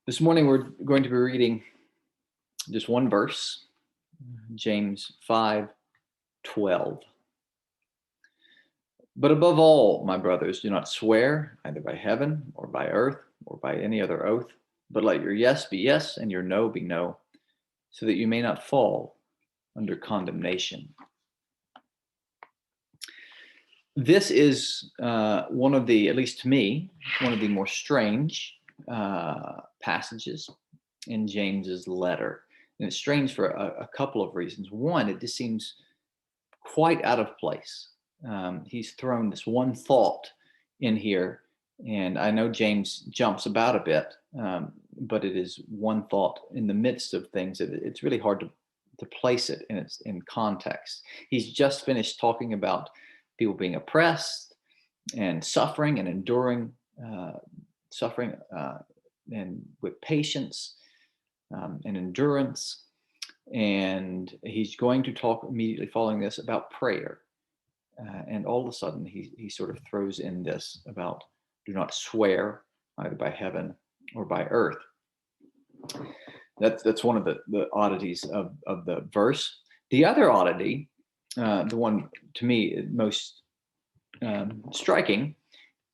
This morning we're going to be reading just one verse, James 5:12. But above all, my brothers, do not swear either by heaven or by earth or by any other oath, but let your yes be yes and your no be no, so that you may not fall under condemnation. This is one of the, at least to me, one of the more strange passages in James's letter. And it's strange for a couple of reasons. One, it just seems quite out of place. He's thrown this one thought in here, and I know James jumps about a bit, but it is one thought in the midst of things. It's really hard to place it in context. He's just finished talking about people being oppressed and suffering and enduring suffering and with patience and endurance. And he's going to talk immediately following this about prayer. And all of a sudden, he sort of throws in this about do not swear either by heaven or by earth. That's one of the oddities of the verse. The other oddity, the one to me most striking,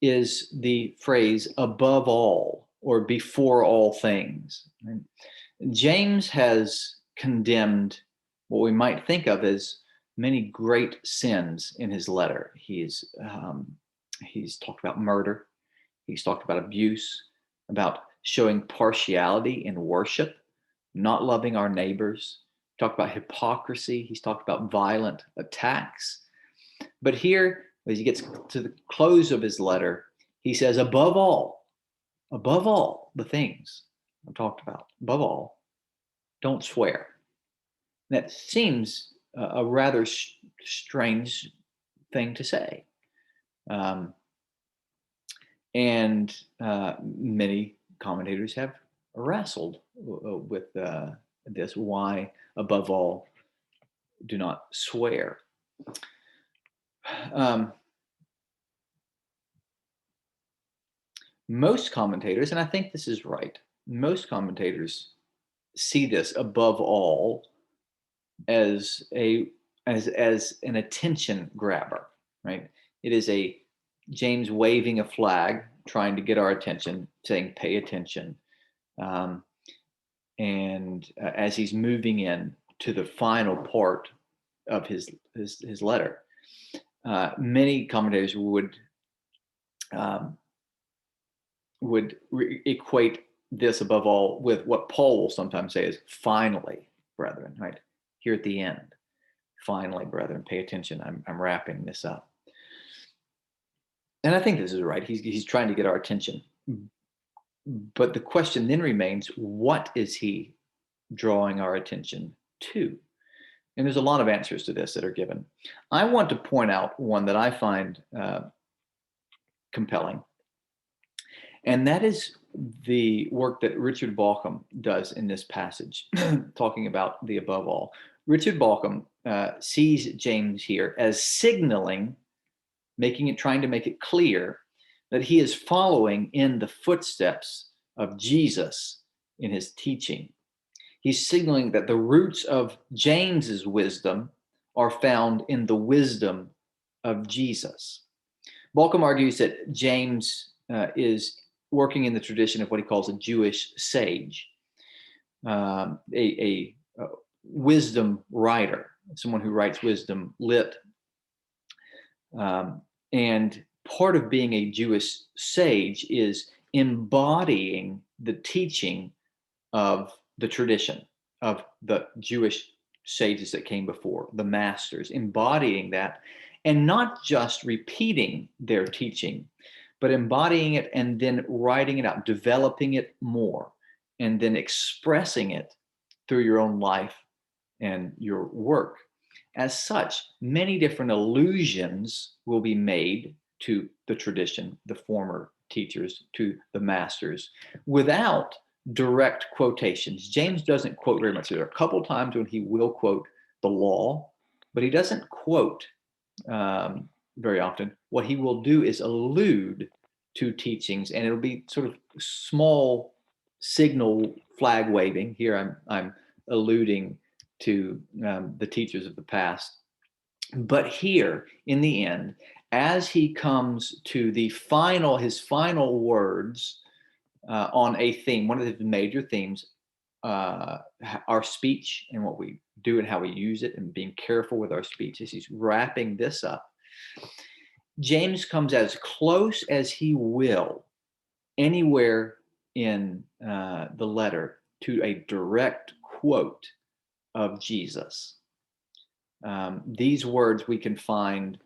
is the phrase above all or before all things. Right? James has condemned what we might think of as many great sins in his letter. He's talked about murder. He's talked about abuse, about showing partiality in worship, not loving our neighbors. He talked about hypocrisy. He's talked about violent attacks. But here, as he gets to the close of his letter, he says, above all the things I've talked about, above all, don't swear. That seems a rather strange thing to say. And many commentators have wrestled with this. Why, above all, do not swear? Most commentators, and I think this is right, most commentators see this above all as an attention grabber, right? It is a James waving a flag, trying to get our attention, saying, pay attention. And as he's moving in to the final part of his letter, many commentators would equate this above all with what Paul will sometimes say is finally, brethren, right? Here at the end, finally, brethren, pay attention. I'm wrapping this up. And I think this is right. He's trying to get our attention. But the question then remains, what is he drawing our attention to? And there's a lot of answers to this that are given. I want to point out one that I find compelling. And that is the work that Richard Bauckham does in this passage, talking about the above all. Richard Bauckham sees James here as signaling, trying to make it clear that he is following in the footsteps of Jesus in his teaching. He's signaling that the roots of James's wisdom are found in the wisdom of Jesus. Bauckham argues that James is working in the tradition of what he calls a Jewish sage, a wisdom writer, someone who writes wisdom lit. And part of being a Jewish sage is embodying the teaching of the tradition of the Jewish sages that came before, the masters, embodying that, and not just repeating their teaching, but embodying it and then writing it out, developing it more, and then expressing it through your own life and your work. As such, many different allusions will be made to the tradition, the former teachers, to the masters, without direct quotations. James doesn't quote very much. There are a couple of times when he will quote the law, but he doesn't quote very often. What he will do is allude to teachings, and it'll be sort of small signal flag waving. Here I'm alluding to the teachers of the past. But here, in the end, as he comes to his final words on a theme, one of the major themes, our speech and what we do and how we use it, and being careful with our speech, as he's wrapping this up, James comes as close as he will anywhere in the letter to a direct quote of Jesus. These words we can find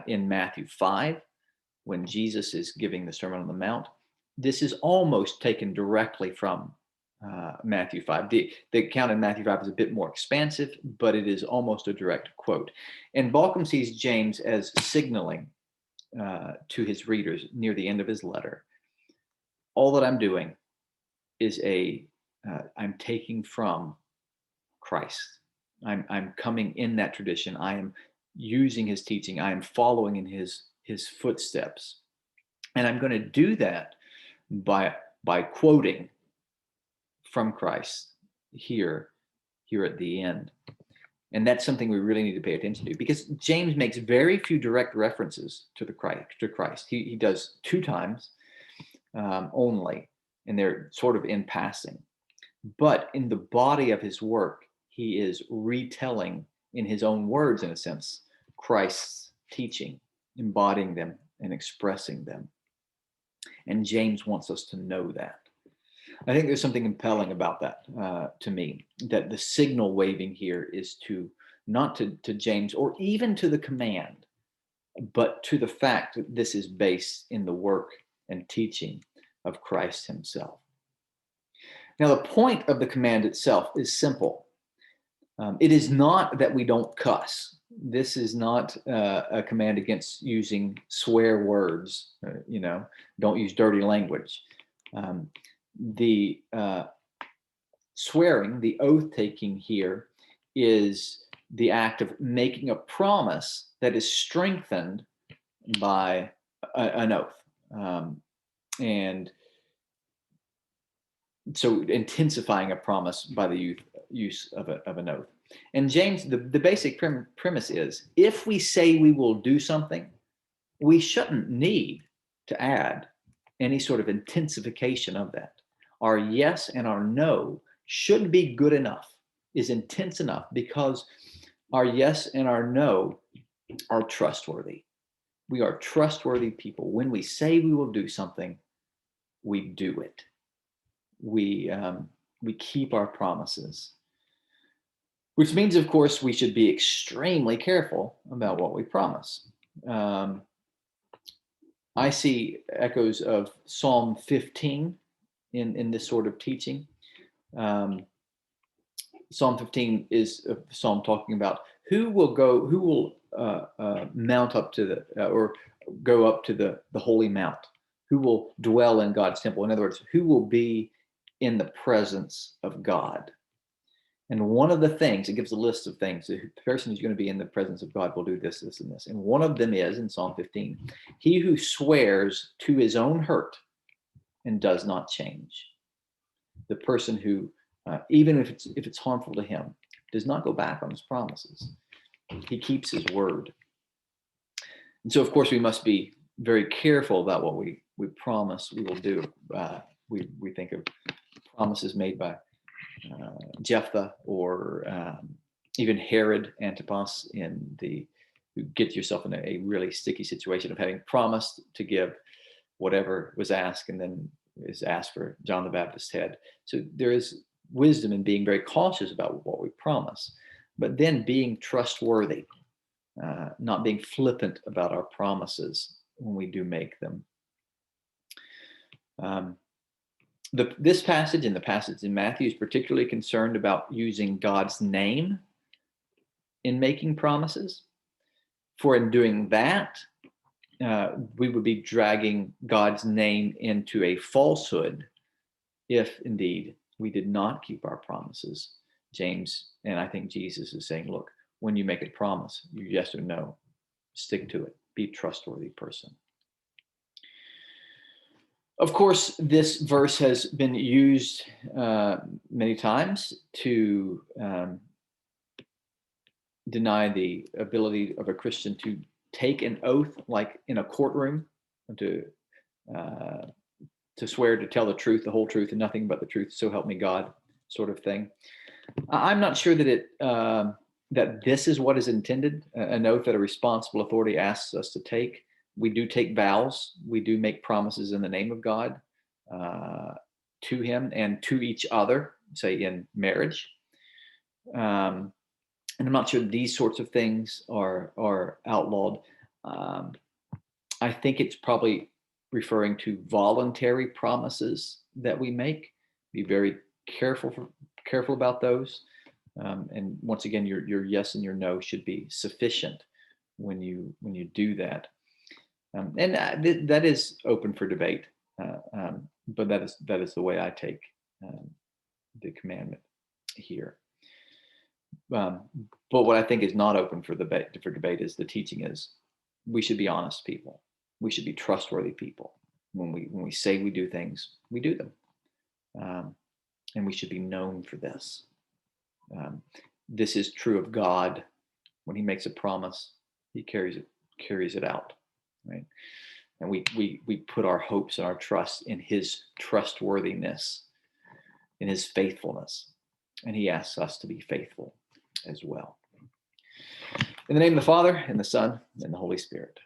in Matthew 5, when Jesus is giving the Sermon on the Mount. This is almost taken directly from Matthew 5. The account in Matthew 5 is a bit more expansive, but it is almost a direct quote. And Balcombe sees James as signaling to his readers near the end of his letter, all that I'm doing is I'm taking from Christ. I'm coming in that tradition. I am using his teaching. I am following in his footsteps. And I'm going to do that by quoting from Christ here at the end. And that's something we really need to pay attention to, because James makes very few direct references to Christ. He does 2 times only, and they're sort of in passing. But in the body of his work, he is retelling, in his own words, in a sense, Christ's teaching, embodying them and expressing them. And James wants us to know that. I think there's something compelling about that to me, that the signal waving here is not to James or even to the command, but to the fact that this is based in the work and teaching of Christ himself. Now, the point of the command itself is simple. It is not that we don't cuss. This is not a command against using swear words, don't use dirty language. The swearing, the oath taking here, is the act of making a promise that is strengthened by an oath. And so intensifying a promise by the use of an oath. And James, the basic premise is, if we say we will do something, we shouldn't need to add any sort of intensification of that. Our yes and our no should be good enough, is intense enough, because our yes and our no are trustworthy. We are trustworthy people. When we say we will do something, we do it. We keep our promises, which means, of course, we should be extremely careful about what we promise. I see echoes of Psalm 15 in this sort of teaching. Psalm 15 is a psalm talking about who will mount up to or go up to the holy mount, who will dwell in God's temple. In other words, who will be in the presence of God. And one of the things, it gives a list of things. The person who's going to be in the presence of God will do this, this, and this. And one of them is, in Psalm 15, he who swears to his own hurt and does not change. The person who, even if it's harmful to him, does not go back on his promises. He keeps his word. And so, of course, we must be very careful about what we promise we will do. We think of promises made by Jephthah, or even Herod Antipas, who get yourself in a really sticky situation of having promised to give whatever was asked, and then is asked for John the Baptist's head. So there is wisdom in being very cautious about what we promise, but then being trustworthy, not being flippant about our promises when we do make them. This passage and the passage in Matthew is particularly concerned about using God's name in making promises. For in doing that, we would be dragging God's name into a falsehood if indeed we did not keep our promises. James, and I think Jesus, is saying, look, when you make a promise, you yes or no, stick to it. Be a trustworthy person. Of course, this verse has been used many times to deny the ability of a Christian to take an oath, like in a courtroom, to uh, swear to tell the truth, the whole truth, and nothing but the truth. So help me God, sort of thing. I'm not sure that that this is what is intended. An oath that a responsible authority asks us to take. We do take vows. We do make promises in the name of God to Him and to each other, say in marriage. And I'm not sure these sorts of things are outlawed. I think it's probably referring to voluntary promises that we make. Be very careful about those. And once again, your yes and your no should be sufficient when you do that. And that is open for debate. But that is the way I take the commandment here. But what I think is not open for debate is the teaching is we should be honest people. We should be trustworthy people. When we say we do things, we do them, and we should be known for this. This is true of God. When He makes a promise, He carries it out, right? And we put our hopes and our trust in His trustworthiness, in His faithfulness, and He asks us to be faithful as well. In the name of the Father, and the Son, and the Holy Spirit.